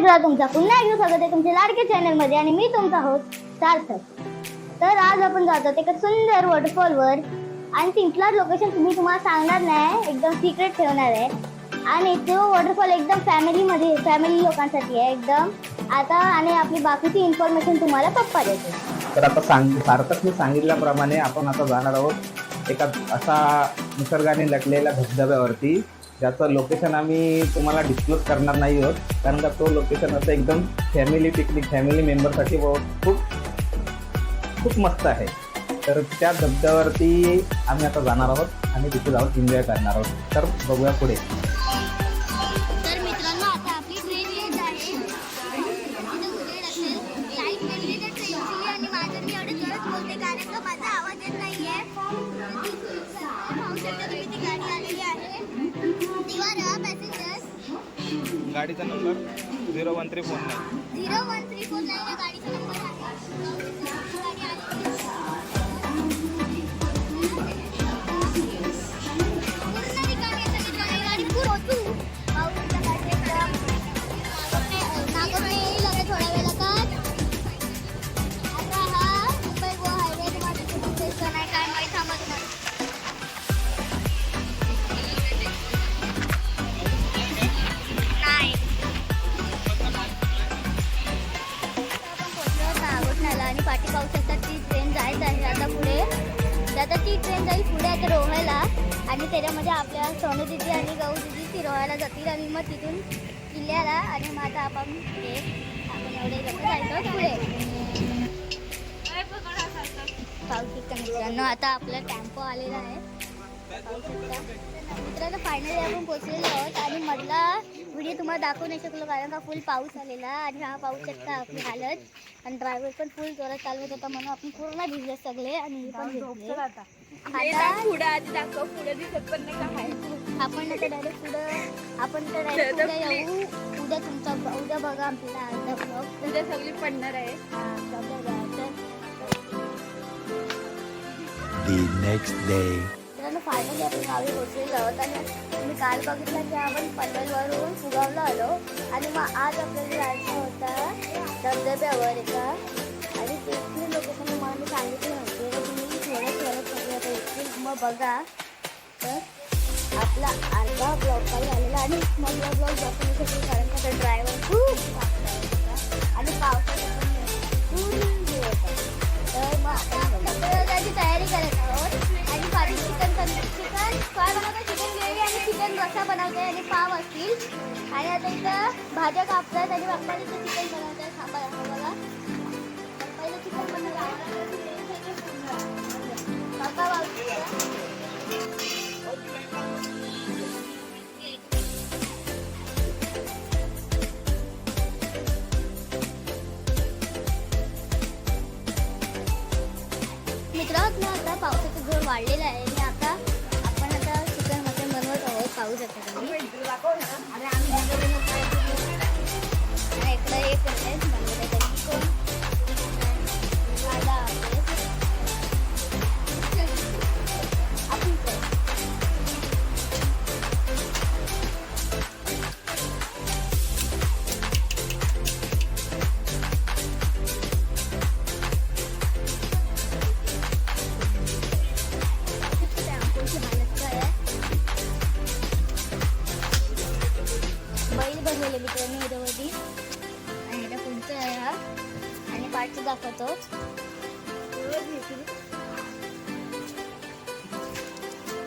मित्र तुमचा पुन्हा एकदा स्वागत आहे तुमच्या लाडक्या चॅनल मध्ये आणि मी तुमचा होस्ट सार्थक. तर आज आपण जातो एका सुंदर वॉटरफॉलवर आणि तिथला लोकेशन तुम्हाला सांगणार नाही, एकदम सिक्रेट ठेवणार आहे. आणि तो वॉटरफॉल एकदम फॅमिली लोकांसाठी आहे एकदम. आता आणि आपली बाकीची इन्फॉर्मेशन तुम्हाला पप्पा देते. तर आता सार्थकने सांगितल्याप्रमाणे आपण आता जाणार आहोत एका असा निसर्गाने नटलेल्या धबधब्यावरती, ज्याचं लोकेशन आम्ही तुम्हाला डिस्क्लोज करणार नाही आहोत, कारण का तो लोकेशन असं एकदम फॅमिली पिकनिक फॅमिली मेंबरसाठी खूप खूप मस्त आहे. तर त्या धबधब्यावरती आम्ही आता जाणार आहोत आणि तिथे जाऊन एन्जॉय करणार आहोत. तर बघूया पुढे. तर मित्रांनो, आता आपली ट्रेन येत आहे. तिथे उजेड असेल, लाईट पेटली तर ट्रेनची. आणि माझं मी एवढं जोरात बोलते कारण का माझा आवाज येत नाहीये. पाहू शकता तुम्ही ती गाडी आलेली आहे. दिवारा पॅसेंजर्स गाडीचा नंबर 01349. 01349 या गाडीचा नंबर आहे. गाडी आलेली आहे. पूर्ण रिकामी आहे सगळी गाडी. खूप होती. पाहू शकता गाडी एकदम नागोठणे येईल आता थोड्या वेळात. आता हा मुंबई गोवा हायवे तुम्हाला कुठून स्टेशन आहे काय माहिती थांबत नाही. आणि पाठी पाहू शकता ती ट्रेन जायच आहे आता पुढे. आता ती ट्रेन जाईल पुढे आता रोहायला आणि त्याच्यामध्ये आपल्या सोनू दिदी आणि गौ दिदी ती रोहायला जातील आणि मग तिथून किल्ल्याला. आणि मग आता आपण एवढे लोक जायचं पुढे. पाहू शकता मित्रांनो, आता आपला टेम्पो आलेला आहे. पाहू शकता मित्रांनो, फायनली आपण पोचलेलो आहोत. आणि मधला व्हिडिओ तुम्हाला दाखवू नाही शकलो कारण का फुल पाऊस आलेला. आणि हा पाहू शकता आपली हालत. आणि ड्रायव्हर पण फुल जोरात चालवत होता म्हणून आपण पूर्ण भिजले सगळे. आणि पण भिजले. आता पुढे दिसत पण नाही काय. आपण तर डायरेक्ट पुढे येऊ. उद्या उद्या बघा आपला अर्धा ब्लॉग. उद्या सगळी पडणार आहे. The next day. फायनली आपण गावी पोचलेलो आहोत. आणि मी काल बघितलं की आपण पनवेलवरून फुगावला आलो. आणि मग आज आपल्याला जायचं होता धबधब्यावर एका. आणि तिथली लोकेशन मला मी सांगितली नव्हती तर तुम्ही थोडं येतील मग बघा. तर आपला अर्धा ब्लॉग काही आलेला आणि मग ब्लॉग जास्त नाही शकतो कारण का तर ड्रायव्हर खूप आणि पावसाचं तर मग आपण त्याची तयारी करत आहोत. आणि पाठी चिकन फ्राय बनवते, चिकन ग्रेव्ही आणि चिकन रस्सा बनवते आणि पाव असतील. आणि आता इथं भाज्या कापतात आणि बाप्पा इथं चिकन बनवतात. थांबा बघा, पहिलं चिकन बनवलं बाप्पा मित्रांनो, आता पावसाचा जोर वाढलेला आहे. आणि आता आपण आता चिकन मटन बनवत आहोत. पाहू शकता तुम्ही. आणि इकडे एक आहे बनवलं तरी चिकन आला आपण बैल बनवले मित्रांनी ह्याच्यावरती. आणि ह्याच्या पुढचं आहे हा. आणि पाठचं दाखवतो.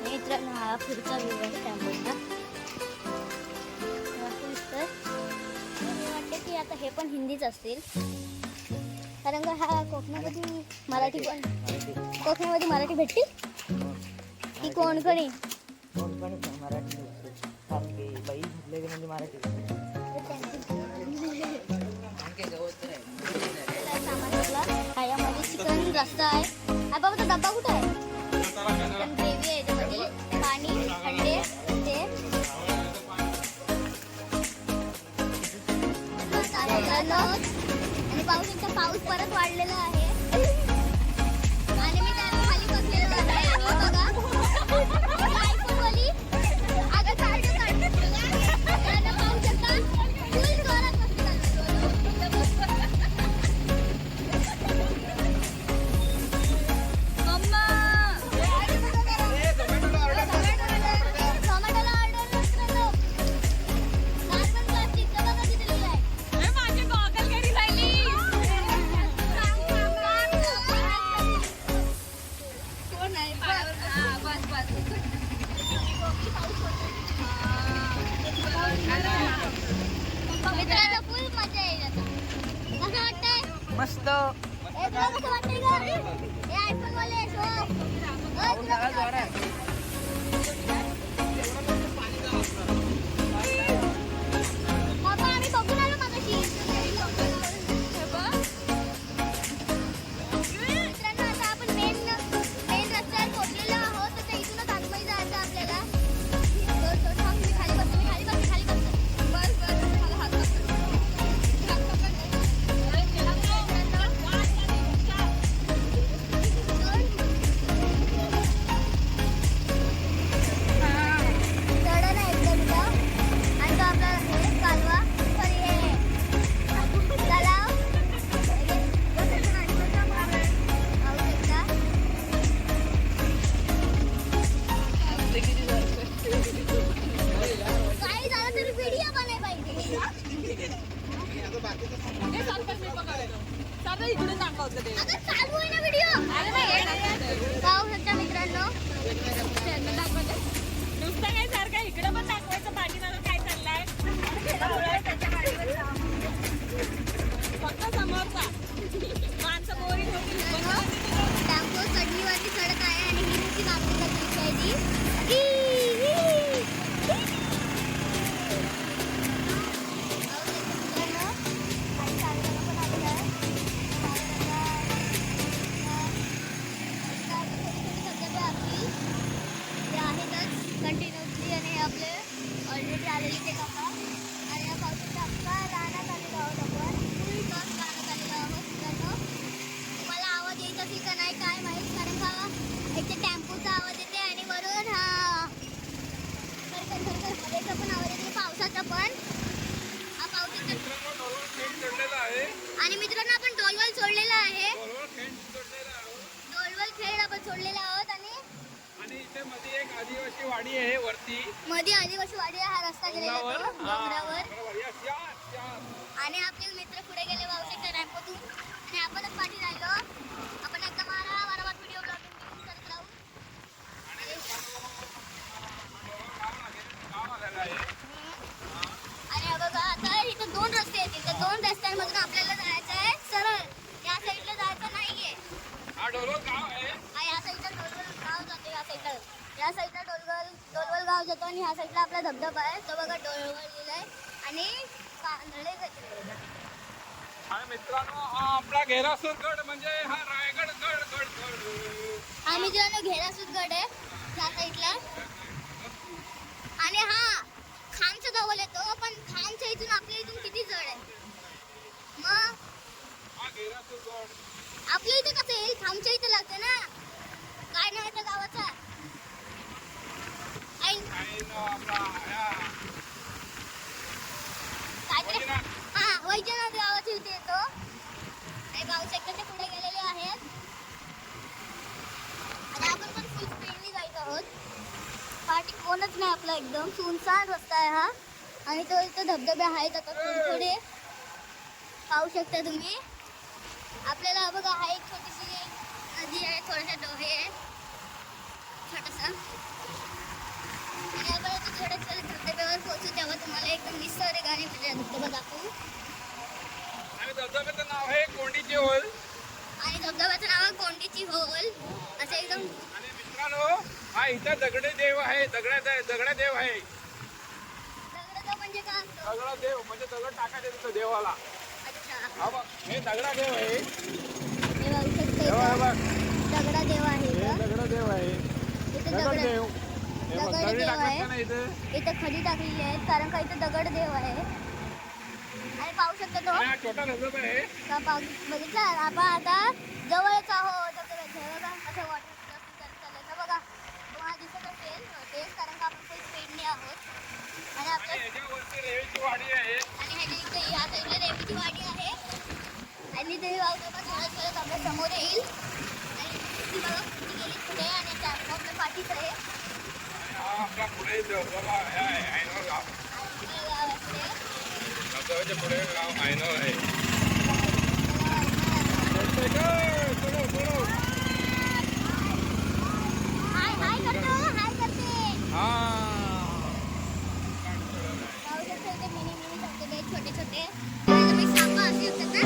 मित्रांनो, हा पुढचा व्ह्यू आहे टॅम्पोचा. वाटते की आता हे पण हिंदीच असतील कारण का हा कोकणामध्ये मराठी पण कोकणामध्ये मराठी भेटतील की कोणकणी मराठी बाई म्हटलेली म्हणजे मराठी. ह्यामध्ये चिकन रस्सा आहे. हा बाबा तो डब्बा कुठे आहे? चिकन ग्रेव्ही आहे याच्यामध्ये, पाणी, अंडे ते आणि पाहू शकता पाऊस परत वाढलेला आहे. आणि मी त्या खाली बसलेलो आहे. बघा आयफोन वाली आता चालतं पाहू शकता फुल जोरात मस्त ए, तुला कसं वाटतंय गं? ए, iPhone वाले, शोभ. ए, तुला कसं वाटतंय? बाबा, आम्ही बघून आलो मगाशी. मित्रांनो, आता आपण मेन रस्त्यावर पोहोचलेलो आहोत. तर त्या इथूनच आतमध्ये जायचं आपल्याला. थांब, मी खाली बसतो, मी खाली बसतो. बस, मला हात बसतो. चढण आहे एकदम इथं. आणि तो आपला हे कालवा सॉरी हे तलाव काही झालं तरी व्हिडिओ बनाय पाहिजे. आता चालू आहे ना व्हिडिओ. पाहू शकता मित्रांनो. नुसतं काय सारखं इकडे पण दाखवायचं पाठीमागं काय चाललंय फक्त समोरचा माणसं बोरिंग होती टांगो चढणीवरती चढत आहे आणि ही नुसती मागणी करते आहे ती. कंटिन्युअसली आणि आपले ऑलरेडी आलेले ते काका आणि या पावसाच्या अख्खा राहण्यात आलेलो आहोत आपण फुल टॉस राहण्यात आलेलो आहोत मित्रांनो. तुम्हाला आवाज येत असेल का नाही काय माहीत कारण का एक ते टेम्पोचा आवाज येते आणि वरून हा हवेचा पण आवाज येते पावसाचा पण. हा पावसाचा आणि मित्रांनो आपण डोलवल सोडलेला आहे. डोलवल खेळ आपण सोडलेला आहोत आणि इथे मध्ये एक आदिवासी वाडी आहे वरती मध्ये आदिवासी वाडी हा रस्ता गेलेला तो डोंगरावर. डोंगरावर आणि आपले मित्र पुढे गेले वावशेच्या रॅम्पतून आणि आपणच पाठी राहिलो. आपण एकदम वारंवार व्हिडिओ ब्लॉगिंग करत राहू. आणि हे बघा आता इथं 2 रस्ते आहेत. त्या 2 रस्त्यांमधून आपल्याला जायचं आहे सरळ. या साईडला जायचं नाहीये. हा डोलवल गाव आहे. या साईडला डोलवल गाव जातो. या साईडला डोलवल गाव जातो आणि ह्या साईडला आपला धबधबा आहे तो बघा डोलवल लिहिलाय आणि कांदळे गड. आणि मित्रांनो हा आपला घेरासूर गड म्हणजे हा रायगड गड. हा मित्रांनो घेरासूर गड आहे त्या साईडला. आणि हा खामच्या जवळ येतो पण खामच्या इथून आपल्या इथून किती जड आहे मग हा घेरासूर गड आपल्या इथे कसं येईल खामच्या इथे लागतं ना. काय नाव आहे त्या गावाचा हा वैजनाथ गावाच्या इथे येतो. आणि गावच्या पुढे गेलेले आहेत आणि आपण पण फुल स्पीडने जायचं आहोत. पाठी कोणच नाही आपला एकदम सुनसान रस्ता आहे हा. आणि तो इथं धबधबे आहेत आता थोडे थोडे पाहू शकता तुम्ही. आपल्याला बघा हा एक छोटीशी नदी आहे थोडासा डोहे आहे छोटासा. आणि आपण आता थोड्याच धबधब्यावर पोहोचू तेव्हा तुम्हाला एकदम निसर्गाने म्हणजे धबधबा दाखवू. आणि धबधब्याचं नाव आहे कोंडीची होल. आणि धबधब्याचं नाव आहे कोंडीची होल असं एकदम. आणि मित्रांनो हा इथं दगडे देव आहे. दगडा देव आहे. दगडाचा म्हणजे काय असतो. दगडा देव म्हणजे दगड टाकायचे तिथं देवाला. अच्छा हा बघ हे दगडा देव आहे. हे बघू शकतो देव आहे बघ. दगडा देव आहे हे इथं. दगड देव आहे. इथं दगड दगड देव हे बघ दगड दगडी देव टाकतात आहे. का नाही इथं. इथं खडी टाकलेली आहेत कारण का इथं दगड देव आहे. आणि पाहू शकतो तो आणि हा छोटा धबधबा आहे. बघितला आपण आता जवळच आहोत धबधब्याच्या. बघा असं वॉटर चालायचं बघा तुम्हाला दिसत असेल तेच कारण का आपण फुल स्पीडने आहोत. आणि आपल्या आणि याच्यावरती रेवीची वाडी आहे. आणि ह्याच्या इथे ह्या साईडला रेवची वाडी आहे. आणि ते थोडं आपल्या समोर येईल आणि ती बघा कुठे गेली पुढे आणि त्या आपल्या पाठीच आहे. हा आपला पुढे धबधबा आहे ऐनोर गाव. आणि पुढे गाव असते. धबधब्याच्या पुढे गाव ऐनोर आहे. हाय हाय करतो हाय करते. पाहू शकतो इथे मिनी धबधबे छोटे छोटे. तुम्ही सांगा असे होतात ना.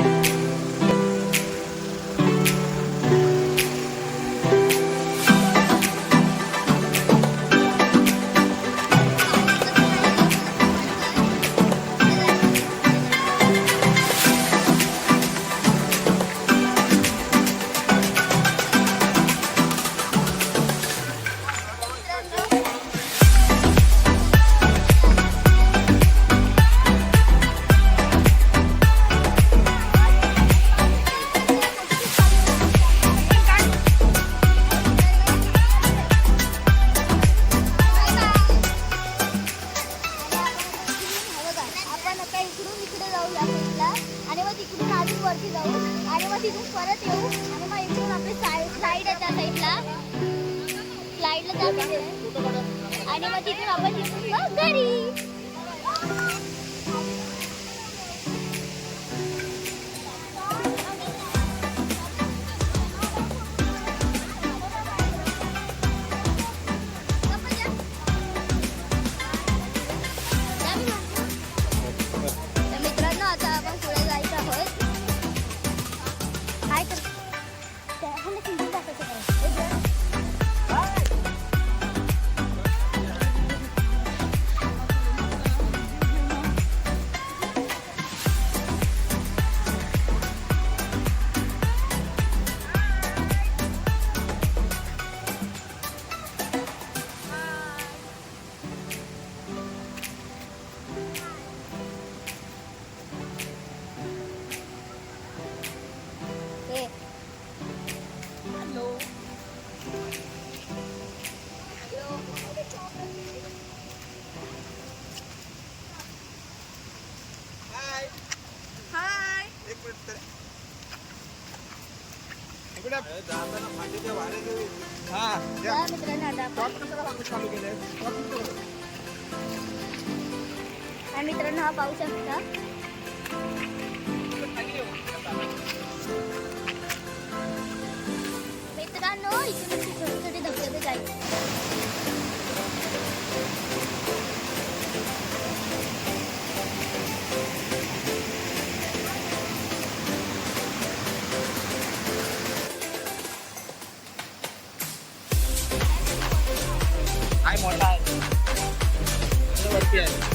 मग तिकडून अजून वरती जाऊ आणि मग तिथून परत येऊ आणि मग इकडून आपली स्लाईड आहे त्या साईडला स्लाईडला जाऊ आणि मग तिथून आपण तिथून मग घरी. तर मित्रांनो आता आपण पुढे जायचं आहोत. काय कर हे त्या मित्रांनो आता हा मित्रांनो हा पाहू शकता. मित्रांनो इकडे छोटे छोटे धबधबे जायचे. काय मोठा आहे वरती आहे.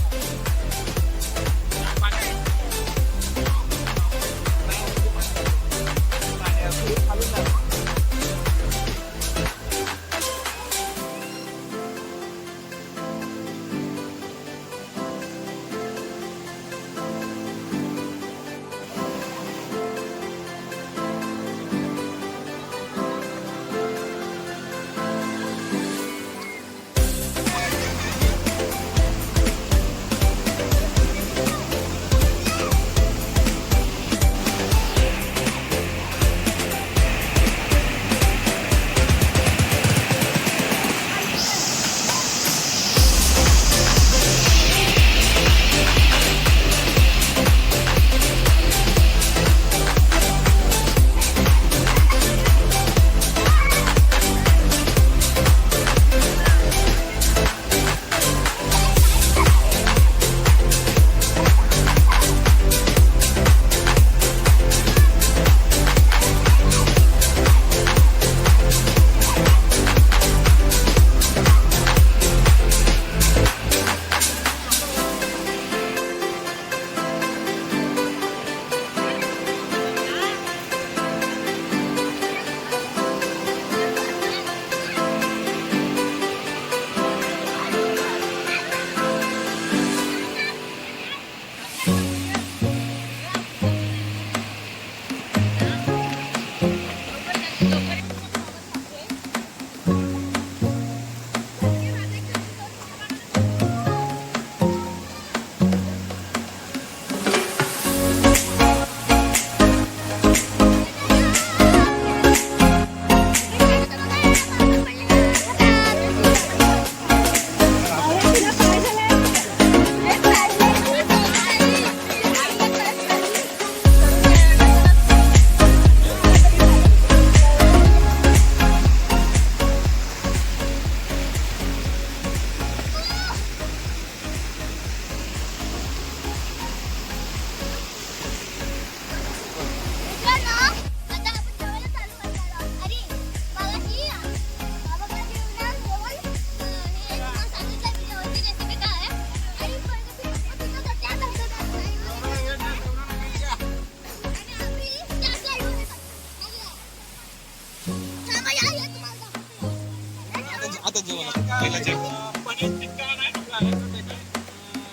पनीर टिक्का नाही आपला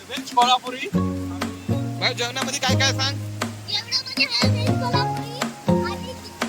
व्हेज कोल्हापुरी. भाई जेवणामध्ये काय काय सांग. जेवणामध्ये आहे व्हेज कोल्हापुरी आणि चिकन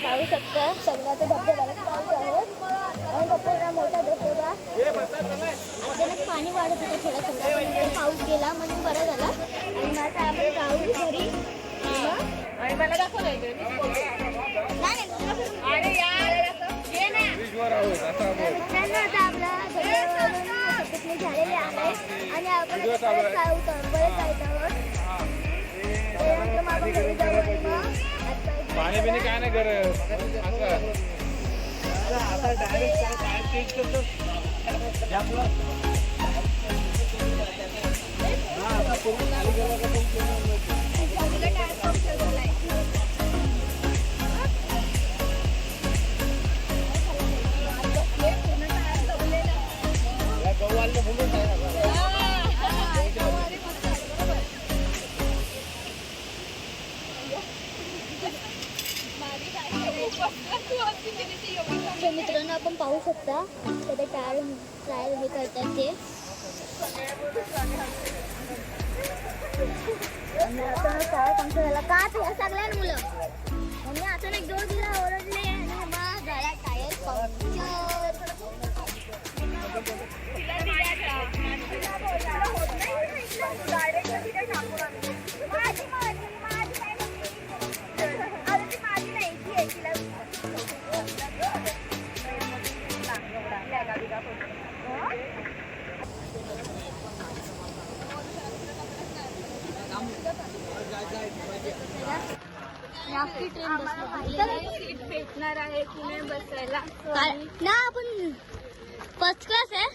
पाहू शकता सगळ्याचा धबधब्याला पाऊस आहे आणि पप्पा मोठा धबधबा अचानक पाणी वाढत होतं थोडं थोडं पण पाऊस गेला म्हणून बरं झाला आणि माझा आपण जाऊ घरी आणि मला दाखव मित्रांनो आता आपला पिकनिक झालेली आहे आणि आपण परत जायचं आहोत मग आपण घरी जाऊ आणि मग पाणी बिणी काय नाही करत असं मित्रांनो आपण पाहू शकता ते ट्रायल हे करतात ते झाला का सगळ्या मुलं मग अचानक दोन तिला ओरडले आणि मग झाला टायर सीट भेटणार आहे पुणे बसायला ना आपण फर्स्ट क्लास आहे